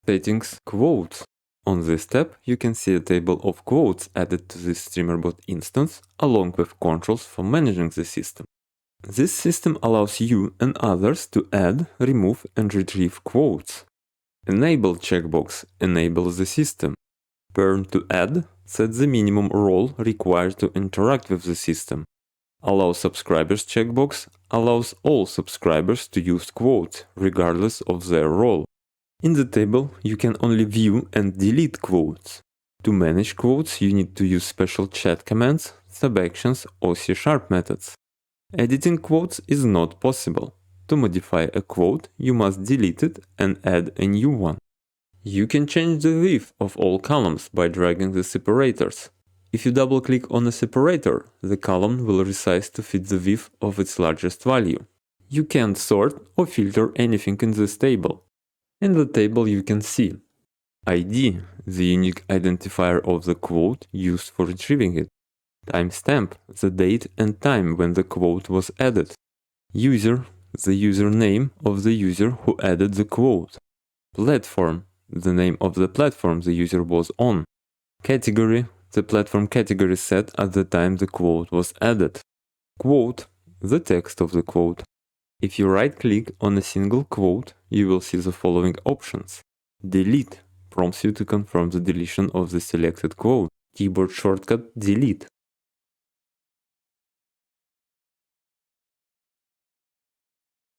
Settings Quotes. On this tab, you can see a table of quotes added to this Streamer.Bot instance, along with controls for managing the system. This system allows you and others to add, remove, and retrieve quotes. Enable checkbox enables the system. Perm to add sets the minimum role required to interact with the system. Allow subscribers checkbox allows all subscribers to use quotes, regardless of their role. In the table, you can only view and delete quotes. To manage quotes, you need to use special chat commands, subactions, or C# methods. Editing quotes is not possible. To modify a quote, you must delete it and add a new one. You can change the width of all columns by dragging the separators. If you double-click on a separator, the column will resize to fit the width of its largest value. You can't sort or filter anything in this table. In the table you can see ID, the unique identifier of the quote used for retrieving it. Timestamp, the date and time when the quote was added. User, the username of the user who added the quote. Platform, the name of the platform the user was on. Category, the platform category set at the time the quote was added. Quote, the text of the quote. If you right-click on a single quote, you will see the following options. Delete prompts you to confirm the deletion of the selected quote. Keyboard shortcut Delete